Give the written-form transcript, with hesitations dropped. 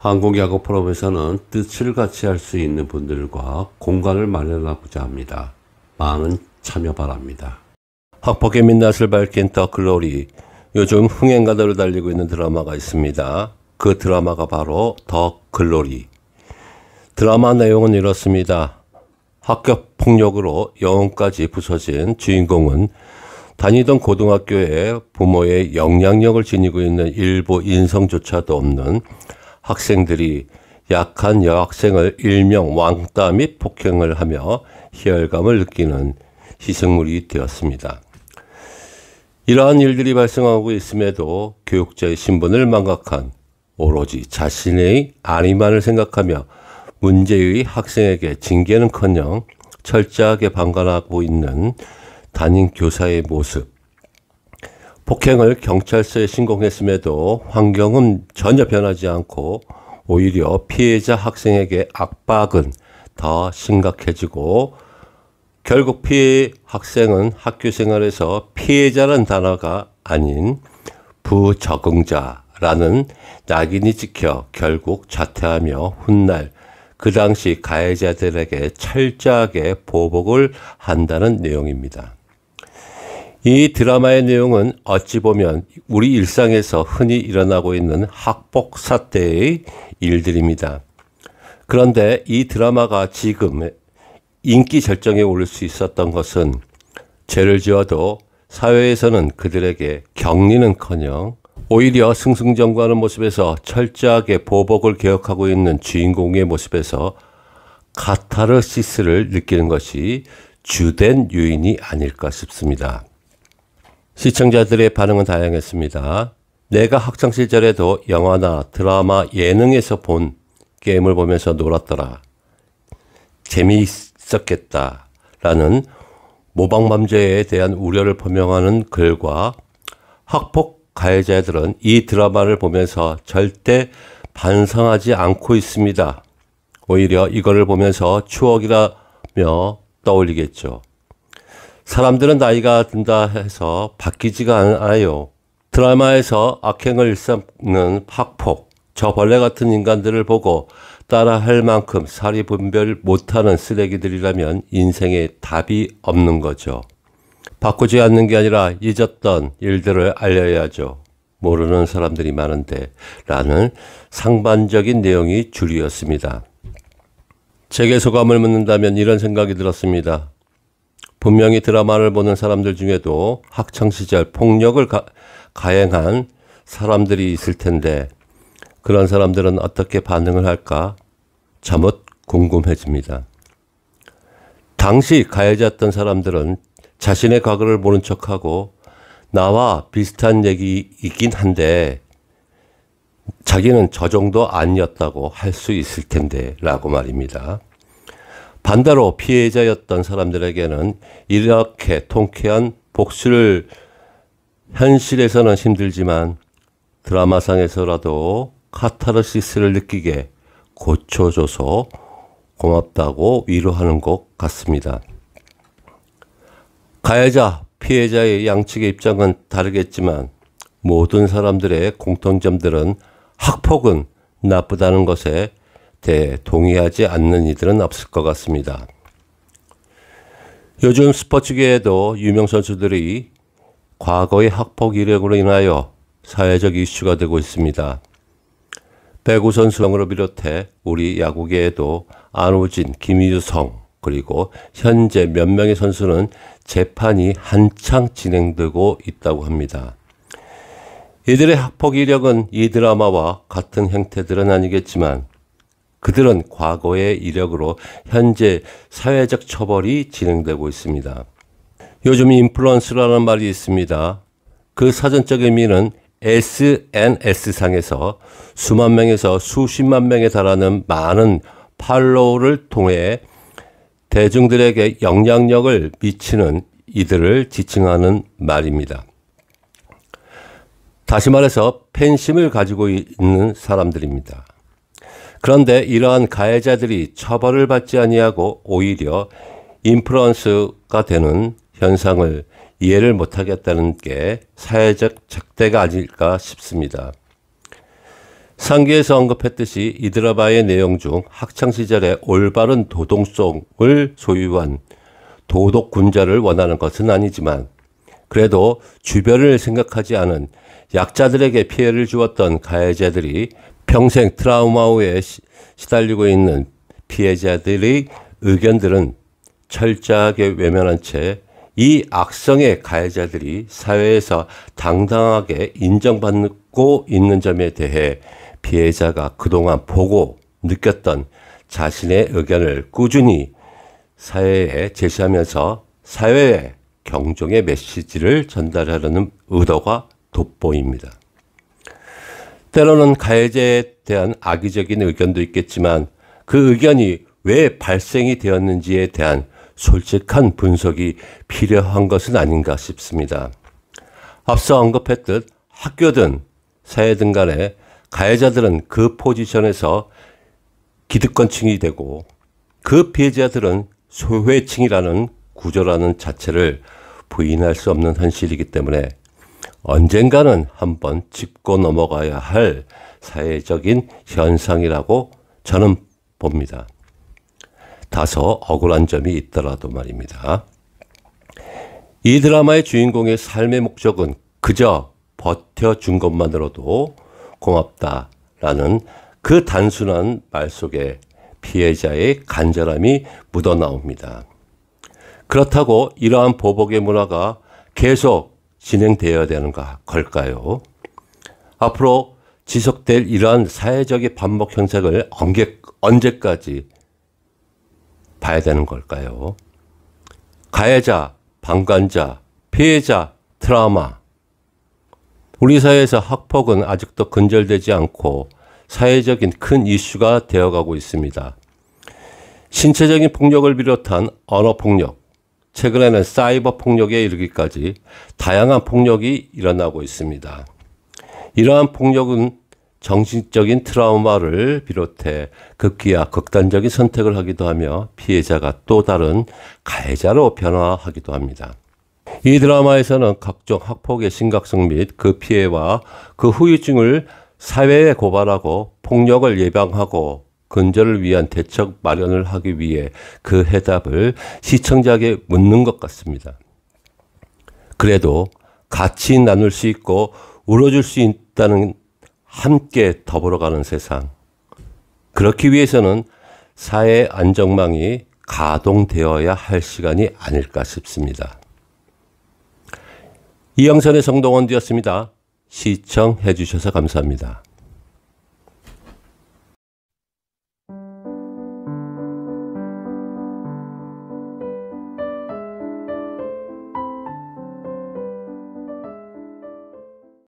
한국야구 프로에서는 뜻을 같이 할 수 있는 분들과 공간을 마련하고자 합니다. 많은 참여 바랍니다. 학폭의 민낯을 밝힌 더 글로리. 요즘 흥행가도를 달리고 있는 드라마가 있습니다. 그 드라마가 바로 더 글로리. 드라마 내용은 이렇습니다. 학교 폭력으로 영혼까지 부서진 주인공은 다니던 고등학교에 부모의 영향력을 지니고 있는 일부 인성조차도 없는 학생들이 약한 여학생을 일명 왕따 및 폭행을 하며 희열감을 느끼는 희생물이 되었습니다. 이러한 일들이 발생하고 있음에도 교육자의 신분을 망각한 오로지 자신의 안위만을 생각하며 문제의 학생에게 징계는커녕 철저하게 방관하고 있는 담임 교사의 모습. 폭행을 경찰서에 신고했음에도 환경은 전혀 변하지 않고 오히려 피해자 학생에게 압박은 더 심각해지고 결국 피해 학생은 학교 생활에서 피해자란 단어가 아닌 부적응자라는 낙인이 찍혀 결국 자퇴하며 훗날 그 당시 가해자들에게 철저하게 보복을 한다는 내용입니다. 이 드라마의 내용은 어찌 보면 우리 일상에서 흔히 일어나고 있는 학폭 사태의 일들입니다. 그런데 이 드라마가 지금 인기 절정에 오를 수 있었던 것은 죄를 지어도 사회에서는 그들에게 격리는커녕 오히려 승승장구하는 모습에서 철저하게 보복을 계획하고 있는 주인공의 모습에서 카타르시스를 느끼는 것이 주된 요인이 아닐까 싶습니다. 시청자들의 반응은 다양했습니다. 내가 학창시절에도 영화나 드라마, 예능에서 본 게임을 보면서 놀았더라. 재미있었겠다라는 모방범죄에 대한 우려를 표명하는 글과 학폭 가해자들은 이 드라마를 보면서 절대 반성하지 않고 있습니다. 오히려 이거를 보면서 추억이라며 떠올리겠죠. 사람들은 나이가 든다 해서 바뀌지가 않아요. 드라마에서 악행을 일삼는 학폭, 저 벌레 같은 인간들을 보고 따라할 만큼 사리 분별 못하는 쓰레기들이라면 인생에 답이 없는 거죠. 바꾸지 않는 게 아니라 잊었던 일들을 알려야죠. 모르는 사람들이 많은데 라는 상반적인 내용이 줄이었습니다. 제게 소감을 묻는다면 이런 생각이 들었습니다. 분명히 드라마를 보는 사람들 중에도 학창시절 폭력을 가행한 사람들이 있을 텐데 그런 사람들은 어떻게 반응을 할까 자칫 궁금해집니다. 당시 가해자였던 사람들은 자신의 과거를 모른 척하고 나와 비슷한 얘기이긴 한데 자기는 저 정도 아니었다고 할 수 있을 텐데 라고 말입니다. 반대로 피해자였던 사람들에게는 이렇게 통쾌한 복수를 현실에서는 힘들지만 드라마상에서라도 카타르시스를 느끼게 고쳐줘서 고맙다고 위로하는 것 같습니다. 가해자, 피해자의 양측의 입장은 다르겠지만 모든 사람들의 공통점들은 학폭은 나쁘다는 것에 대해 동의하지 않는 이들은 없을 것 같습니다. 요즘 스포츠계에도 유명 선수들이 과거의 학폭 이력으로 인하여 사회적 이슈가 되고 있습니다. 배구 선수를 비롯해 우리 야구계에도 안우진, 김유성 그리고 현재 몇 명의 선수는 재판이 한창 진행되고 있다고 합니다. 이들의 학폭 이력은 이 드라마와 같은 형태들은 아니겠지만 그들은 과거의 이력으로 현재 사회적 처벌이 진행되고 있습니다. 요즘 인플루언서라는 말이 있습니다. 그 사전적 의미는 SNS상에서 수만 명에서 수십만 명에 달하는 많은 팔로우를 통해 대중들에게 영향력을 미치는 이들을 지칭하는 말입니다. 다시 말해서 팬심을 가지고 있는 사람들입니다. 그런데 이러한 가해자들이 처벌을 받지 아니하고 오히려 인플루언서가 되는 현상을 이해를 못하겠다는 게 사회적 잣대가 아닐까 싶습니다. 상기에서 언급했듯이 이 드라마의 내용 중 학창시절에 올바른 도덕성을 소유한 도덕군자를 원하는 것은 아니지만 그래도 주변을 생각하지 않은 약자들에게 피해를 주었던 가해자들이 평생 트라우마에 시달리고 있는 피해자들의 의견들은 철저하게 외면한 채 이 악성의 가해자들이 사회에서 당당하게 인정받고 있는 점에 대해 피해자가 그동안 보고 느꼈던 자신의 의견을 꾸준히 사회에 제시하면서 사회에 경종의 메시지를 전달하려는 의도가 돋보입니다. 때로는 가해자에 대한 악의적인 의견도 있겠지만 그 의견이 왜 발생이 되었는지에 대한 솔직한 분석이 필요한 것은 아닌가 싶습니다. 앞서 언급했듯 학교든 사회든 간에 가해자들은 그 포지션에서 기득권층이 되고 그 피해자들은 소외층이라는 구조라는 자체를 부인할 수 없는 현실이기 때문에 언젠가는 한번 짚고 넘어가야 할 사회적인 현상이라고 저는 봅니다. 다소 억울한 점이 있더라도 말입니다. 이 드라마의 주인공의 삶의 목적은 그저 버텨준 것만으로도 고맙다라는 그 단순한 말 속에 피해자의 간절함이 묻어나옵니다. 그렇다고 이러한 보복의 문화가 계속 진행되어야 되는 걸까요? 앞으로 지속될 이러한 사회적인 반복 현상을 언제까지 봐야 되는 걸까요? 가해자, 방관자, 피해자, 트라우마. 우리 사회에서 학폭은 아직도 근절되지 않고 사회적인 큰 이슈가 되어가고 있습니다. 신체적인 폭력을 비롯한 언어폭력, 최근에는 사이버 폭력에 이르기까지 다양한 폭력이 일어나고 있습니다. 이러한 폭력은 정신적인 트라우마를 비롯해 극기야 극단적인 선택을 하기도 하며 피해자가 또 다른 가해자로 변화하기도 합니다. 이 드라마에서는 각종 학폭의 심각성 및 그 피해와 그 후유증을 사회에 고발하고 폭력을 예방하고 근절을 위한 대책 마련을 하기 위해 그 해답을 시청자에게 묻는 것 같습니다. 그래도 같이 나눌 수 있고 울어줄 수 있다는 함께 더불어가는 세상. 그렇기 위해서는 사회 안정망이 가동되어야 할 시간이 아닐까 싶습니다. 이영선의 성동원 되었습니다. 시청해 주셔서 감사합니다.